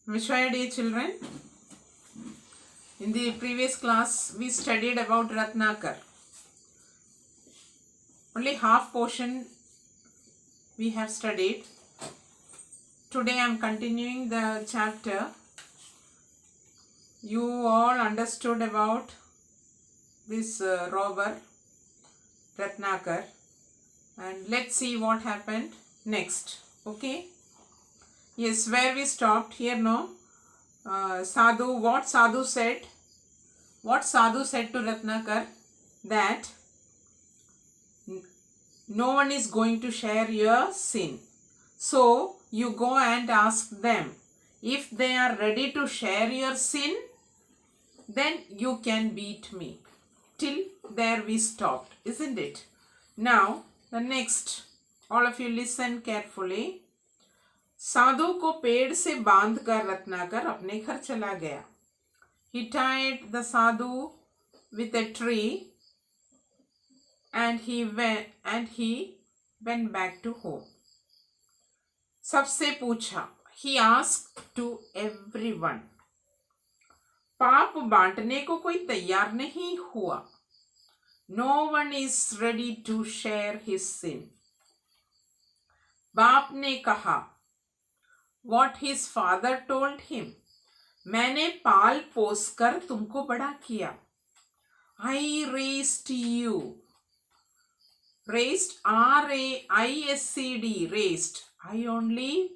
Namaskar, dear children. In the previous class, we studied about Ratnakar. Only half portion we have studied. Today I am continuing the chapter. You all understood about this robber Ratnakar, and let's see what happened next. Okay? Yes, where we stopped here, no? Sadhu, what Sadhu said? What Sadhu said to Ratnakar? That no one is going to share your sin. So you go and ask them. If they are ready to share your sin, then you can beat me. Till there we stopped, isn't it? Now the next, all of you listen carefully. साधु को पेड़ से बांध कर रत्नाकर अपने घर चला गया. He tied the sadhu with a tree and he went back to home. सबसे पूछा. He asked to everyone. पाप बांटने को कोई तैयार नहीं हुआ. No one is ready to share his sin. बाप ने कहा. What his father told him. मैंने पाल पोस कर तुमको बड़ा किया. I raised you. Raised, R-A-I-S-C-D, raised. I only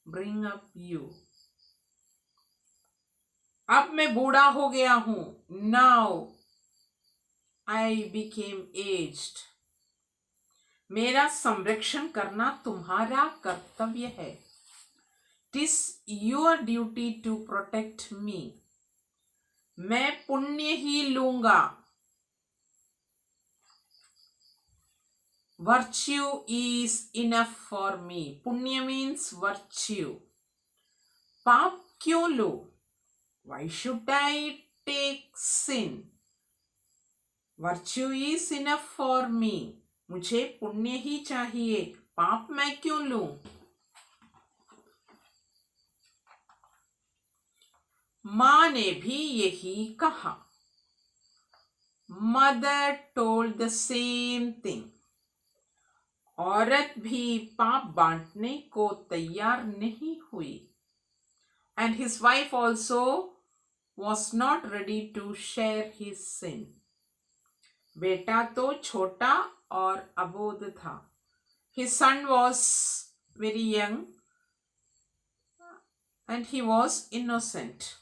bring up you. अब मैं बूढ़ा हो गया हूं. Now I became aged. मेरा संरक्षण करना तुम्हारा कर्तव्य है. It is your duty to protect me. मैं पुण्य ही लूंगा. Virtue is enough for me. पुण्य means virtue. पाप क्यों लो? Why should I take sin? Virtue is enough for me. मुझे पुण्य ही चाहिए. पाप मैं क्यों लूं? माँ ने भी यही कहा. Mother told the same thing. औरत भी पाप बांटने को तैयार नहीं हुई. And his wife also was not ready to share his sin. बेटा तो छोटा और अबोध था. His son was very young and he was innocent.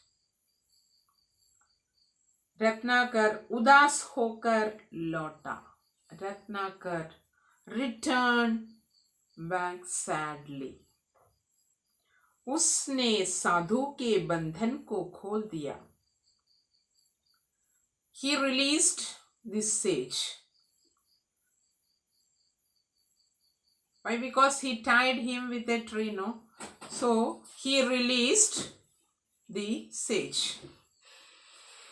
Ratnakar उदास होकर लौटा. Ratnakar returned back sadly. उसने साधु के बंधन को खोल दिया. He released this sage. Why? Because he tied him with a tree, no? So he released the sage.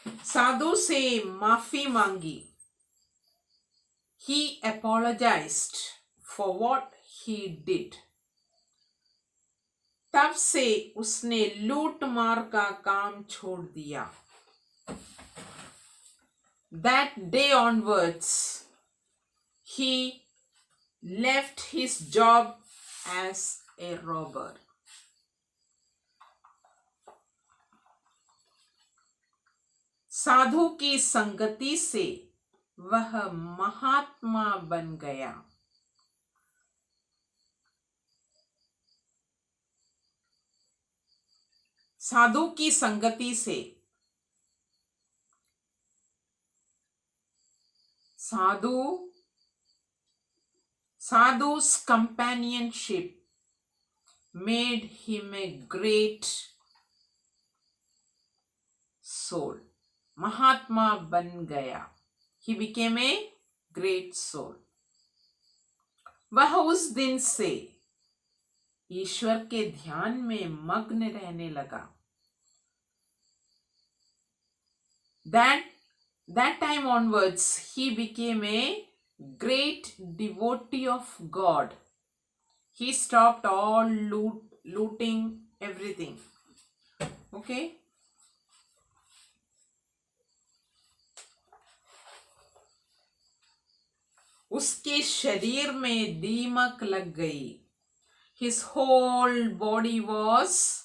साधु से माफी मांगी. He apologized for what he did. तब से उसने लूट मार का काम छोड़ दिया. That day onwards, he left his job as a robber. साधु की संगति से वह महात्मा बन गया. साधु की संगति से Sadhu's companionship made him a great soul. महात्मा बन गया. He became a great soul. वह उस दिन से ईश्वर के ध्यान में मग्न रहने लगा. That time onwards, he became a great devotee of God. He stopped all looting everything. Okay. उसके शरीर में दीमक लग गई. His whole body was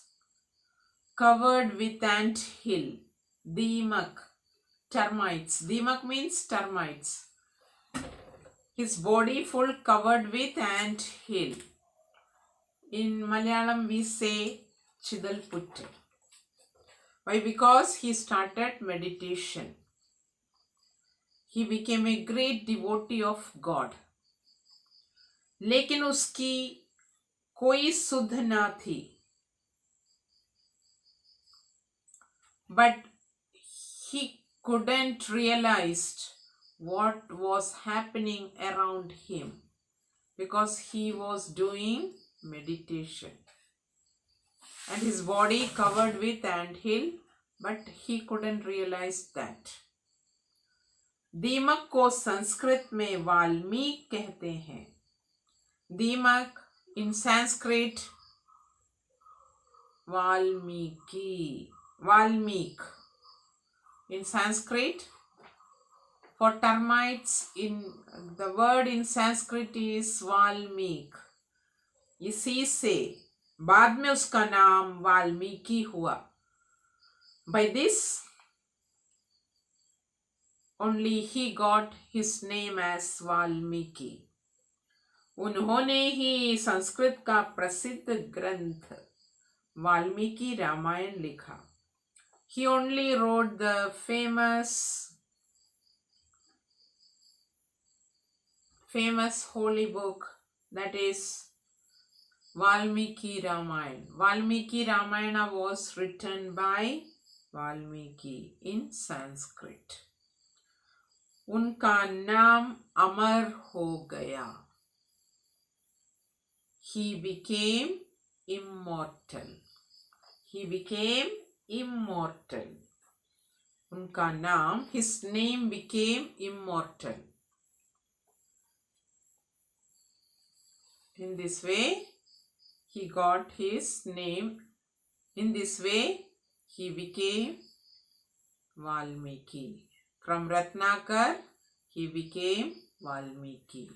covered with ant hill. Deemak, termites. Deemak means termites. His body full covered with ant hill. In Malayalam we say Chidalputtu. Why? Because he started meditation. He became a great devotee of God. लेकिन उसकी कोई सुध ना थी. But he couldn't realize what was happening around him because he was doing meditation. And his body covered with anthill, but he couldn't realize that. दीमक को संस्कृत में वाल्मीकि कहते हैं. दीमक in Sanskrit Valmiki. Valmik. In Sanskrit, for termites, in the word in Sanskrit is Valmik. इसी से बाद में उसका नाम वाल्मीकि हुआ. By this only he got his name as Valmiki. उन्होंने ही संस्कृत का प्रसिद्ध ग्रंथ वाल्मीकि रामायण लिखा. He only wrote the famous holy book, that is Valmiki Ramayana. Valmiki Ramayana was written by Valmiki in Sanskrit. उनका नाम अमर हो गया. He became immortal. He became immortal. उनका नाम, his name became immortal. In this way, he got his name. In this way, he became Valmiki. From Ratnakar, he became Valmiki.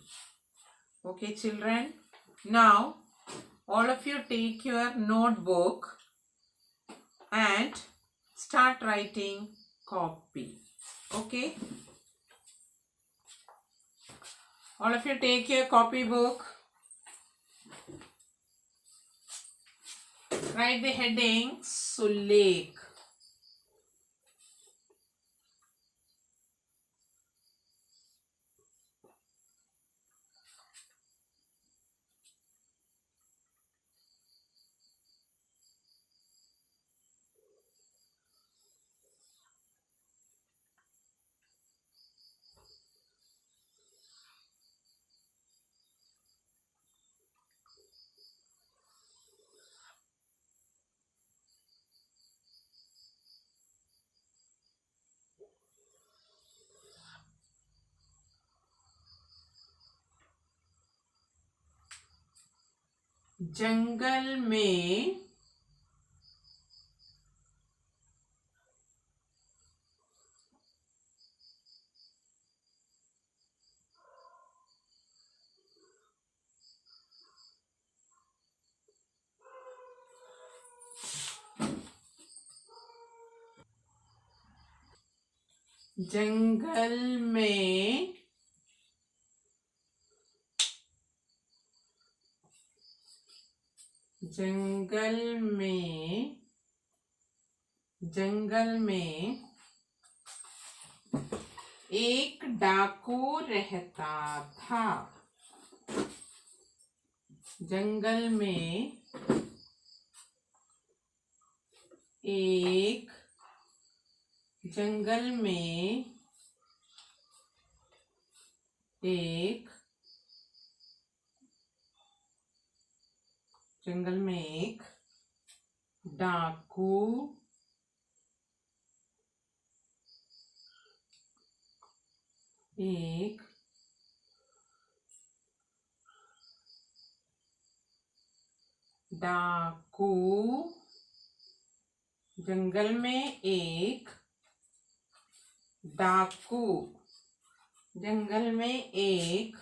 Okay, children. Now, all of you take your notebook and start writing copy. Okay? All of you take your copy book. Write the heading Sulekh. जंगल में जंगल में एक डाकू रहता था. जंगल में एक डाकू जंगल में एक डाकू, जंगल में एक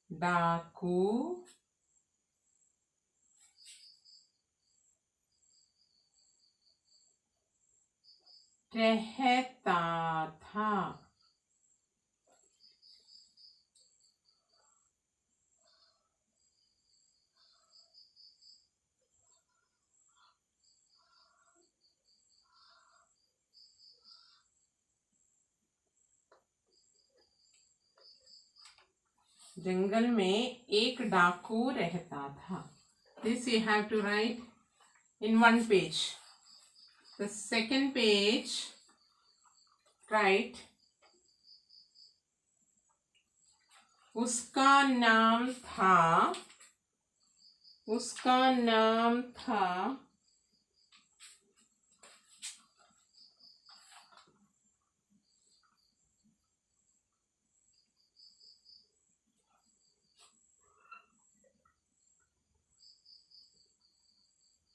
डाकू रहता था। जंगल में एक डाकू रहता था. This you have to write in one page. The second page, write उसका नाम था, उसका नाम था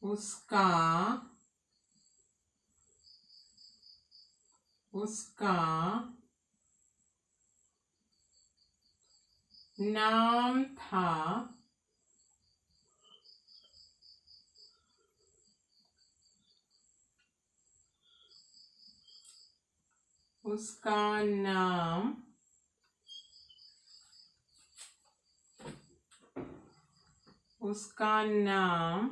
उसका नाम था उसका नाम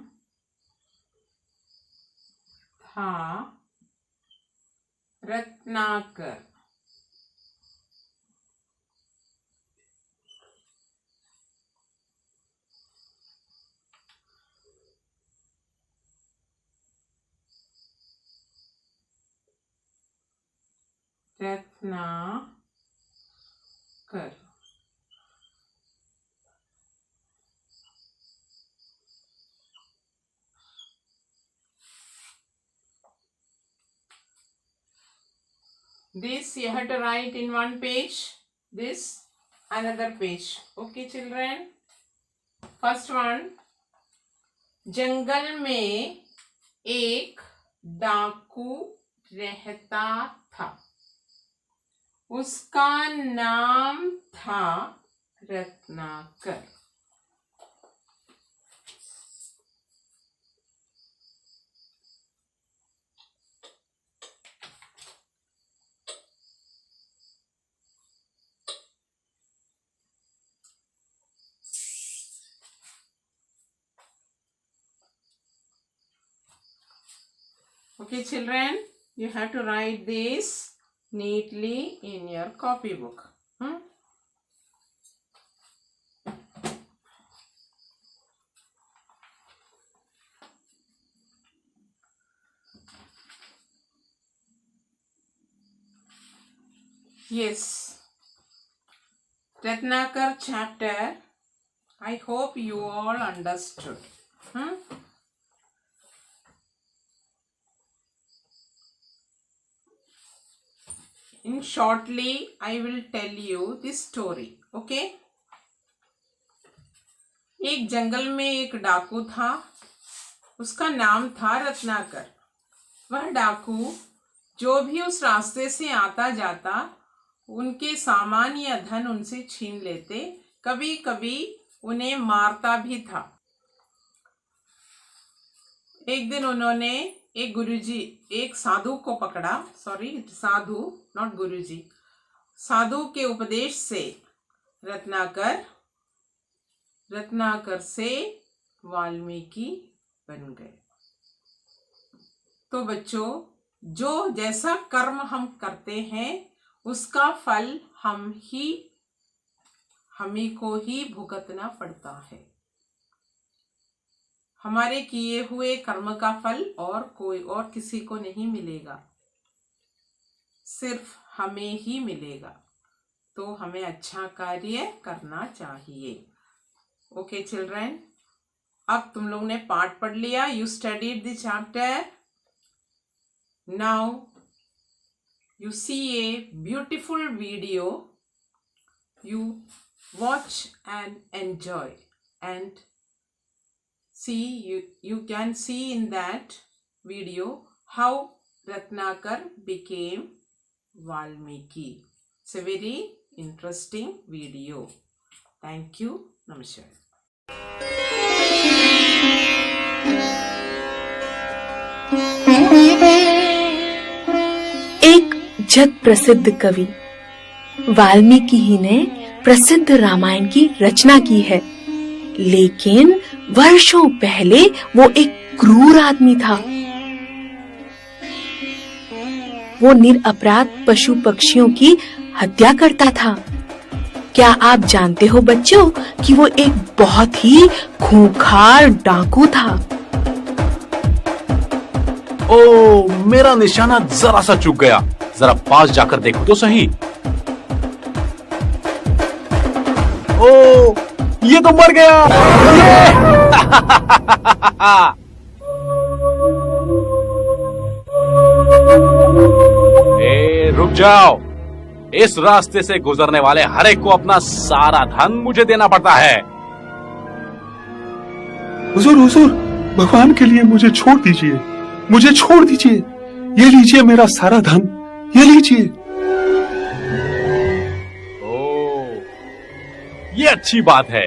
था Ratnakar. Ratnakar. This you have to write in one page, this another page. Okay children, first one, जंगल में एक डाकू रहता था, उसका नाम था Ratnakar. Okay children, you have to write this neatly in your copybook. Yes, Ratnakar chapter, I hope you all understood. In shortly, I will tell you this story. Okay? एक जंगल में एक डाकू था, उसका नाम था रत्नाकर. वह डाकू जो भी उस रास्ते से आता जाता, उनके सामान या धन उनसे छीन लेते, कभी कभी उन्हें मारता भी था. एक दिन उन्होंने एक साधु को पकड़ा. सॉरी, साधु, नॉट गुरुजी. साधु के उपदेश से रत्नाकर से वाल्मीकि बन गए. तो बच्चों, जो जैसा कर्म हम करते हैं उसका फल हमी को ही भुगतना पड़ता है. हमारे किए हुए कर्म का फल और कोई और किसी को नहीं मिलेगा, सिर्फ हमें ही मिलेगा. तो हमें अच्छा कार्य करना चाहिए. ओके चिल्ड्रन, अब तुम लोग ने पाठ पढ़ लिया. You studied the chapter. Now you see a beautiful video, you watch and enjoy, and see, you can see in that video how Ratnakar became Valmiki. It's a very interesting video. Thank you. Namaskar. एक जग प्रसिद्ध कवि वाल्मीकि ही ने प्रसिद्ध रामायण की रचना की है, लेकिन वर्षों पहले वो एक क्रूर आदमी था। वो निरपराध पशु पक्षियों की हत्या करता था। क्या आप जानते हो बच्चों कि वो एक बहुत ही खूंखार डाकू था। ओ, मेरा निशाना जरा सा चूक गया, जरा पास जाकर देखो तो सही। ओ, ये तो मर गया। ए, रुक जाओ। इस रास्ते से गुजरने वाले हर एक को अपना सारा धन मुझे देना पड़ता है। हुजूर, हुजूर, भगवान के लिए मुझे छोड़ दीजिए, मुझे छोड़ दीजिए। ये लीजिए मेरा सारा धन, ये लीजिए। ओ, ये अच्छी बात है।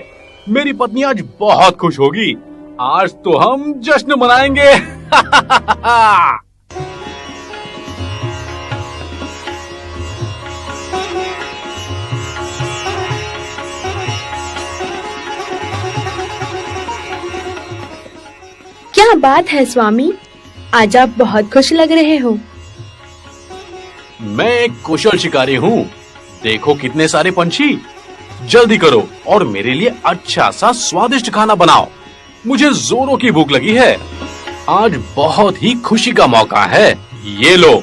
मेरी पत्नी आज बहुत खुश होगी। आज तो हम जश्न मनाएंगे। क्या बात है स्वामी, आज आप बहुत खुश लग रहे हो। मैं एक कुशल शिकारी हूँ। देखो कितने सारे पंछी। जल्दी करो और मेरे लिए अच्छा सा स्वादिष्ट खाना बनाओ। मुझे जोरों की भूख लगी है। आज बहुत ही खुशी का मौका है। ये लो,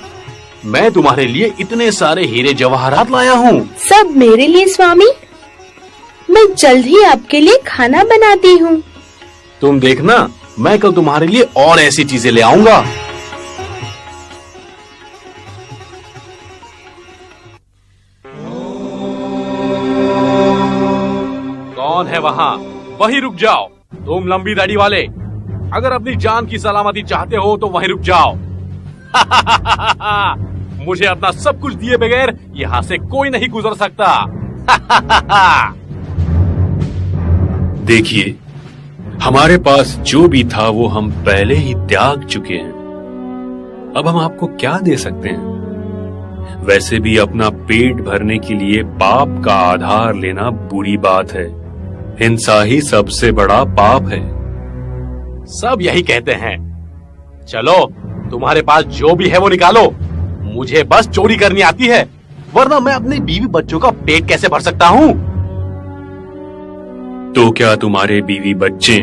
मैं तुम्हारे लिए इतने सारे हीरे जवाहरात लाया हूँ। सब मेरे लिए स्वामी। मैं जल्द ही आपके लिए खाना बनाती हूँ। तुम देखना, मैं कल तुम्हारे लिए और ऐसी चीजें ले आऊंगा। कौन है वहाँ? वहीं रुक जाओ, तुम लंबी दाढ़ी वाले। अगर अपनी जान की सलामती चाहते हो तो वहीं रुक जाओ। मुझे अपना सब कुछ दिए बगैर यहाँ से कोई नहीं गुजर सकता। देखिए, हमारे पास जो भी था वो हम पहले ही त्याग चुके हैं। अब हम आपको क्या दे सकते हैं? वैसे भी अपना पेट भरने के लिए पाप का आधार लेना बुरी बात है। हिंसा ही सबसे बड़ा पाप है। सब यही कहते हैं। चलो, तुम्हारे पास जो भी है वो निकालो। मुझे बस चोरी करनी आती है, वरना मैं अपने बीवी बच्चों का पेट कैसे भर सकता हूँ? तो क्या तुम्हारे बीवी बच्चे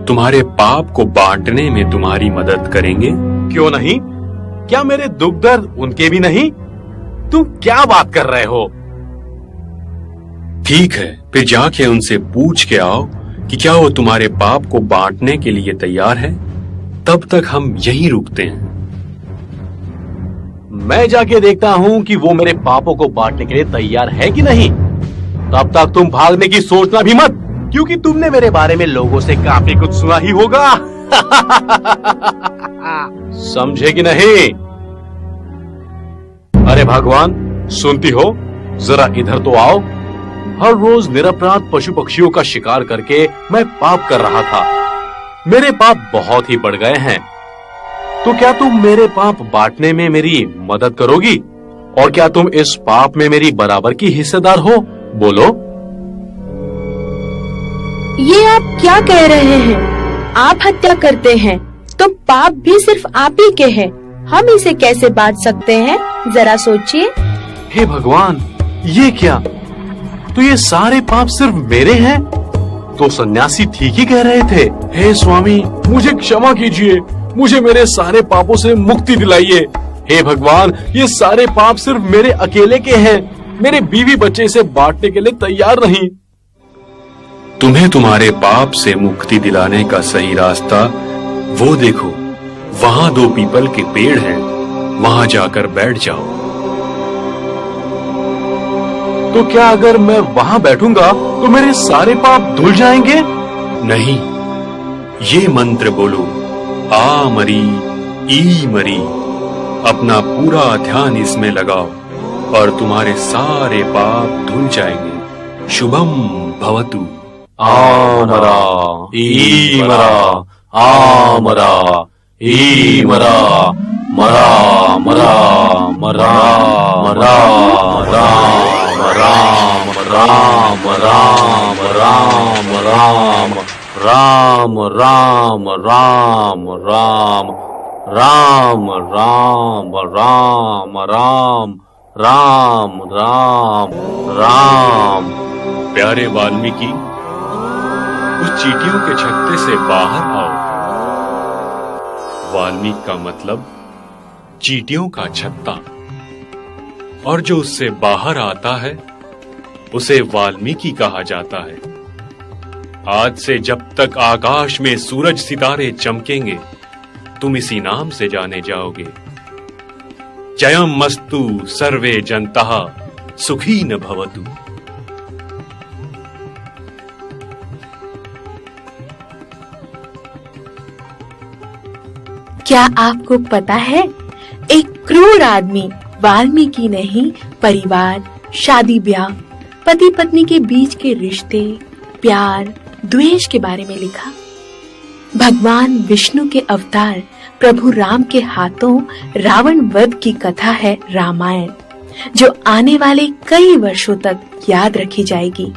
तुम्हारे पाप को बांटने में तुम्हारी मदद करेंगे? क्यों नहीं? क्या मेरे दुख दर्द उनके भी नहीं? तुम क्या बात कर रहे हो? ठीक है, फिर जाके उनसे पूछ के आओ कि क्या वो तुम्हारे पाप को बांटने के लिए तैयार है। तब तक हम यहीं रुकते हैं। मैं जाके देखता हूँ कि वो मेरे पापों को बांटने के लिए तैयार है कि नहीं। तब तक तुम भागने की सोचना भी मत, क्योंकि तुमने मेरे बारे में लोगों से काफी कुछ सुना ही होगा। समझे कि नहीं? अरे भगवान, सुनती हो? जरा इधर तो आओ। हर रोज निरपराध पशु पक्षियों का शिकार करके मैं पाप कर रहा था। मेरे पाप बहुत ही बढ़ गए हैं। तो क्या तुम मेरे पाप बांटने में मेरी मदद करोगी? और क्या तुम इस पाप में मेरी बराबर की हिस्सेदार हो? बोलो। ये आप क्या कह रहे हैं? आप हत्या करते हैं तो पाप भी सिर्फ आप ही के हैं। हम इसे कैसे बांट सकते हैं? जरा सोचिए। हे भगवान, ये क्या? तो ये सारे पाप सिर्फ मेरे हैं? तो सन्यासी ठीक ही कह रहे थे। हे स्वामी, मुझे क्षमा कीजिए। मुझे मेरे सारे पापों से मुक्ति दिलाइए। हे भगवान, ये सारे पाप सिर्फ मेरे अकेले के हैं। मेरे बीवी बच्चे इसे बांटने के लिए तैयार नहीं। तुम्हें तुम्हारे पाप से मुक्ति दिलाने का सही रास्ता वो देखो, वहाँ 2 पीपल के पेड़ हैं, वहाँ जाकर बैठ जाओ। तो क्या अगर मैं वहां बैठूंगा तो मेरे सारे पाप धुल जाएंगे? नहीं, ये मंत्र बोलो, आ मरी ई मरी। अपना पूरा ध्यान इसमें लगाओ और तुम्हारे सारे पाप धुल जाएंगे। शुभम भवतु। आमरा ईमरा आमरा ईमरा मरा मरा मरा मरा राम राम राम राम राम राम राम राम राम राम राम राम राम राम राम राम राम। प्यारे वाल्मीकि, उस चींटियों के छत्ते से बाहर आओ। वाल्मीकि का मतलब चींटियों का छत्ता, और जो उससे बाहर आता है उसे वाल्मीकि कहा जाता है। आज से जब तक आकाश में सूरज सितारे चमकेंगे, तुम इसी नाम से जाने जाओगे। जयम मस्तु सर्वे जनतः सुखी न भवतु। क्या आपको पता है, एक क्रूर आदमी वाल्मीकि ने ही परिवार, शादी ब्याह, पति पत्नी के बीच के रिश्ते, प्यार, द्वेष के बारे में लिखा। भगवान विष्णु के अवतार प्रभु राम के हाथों रावण वध की कथा है रामायण, जो आने वाले कई वर्षों तक याद रखी जाएगी।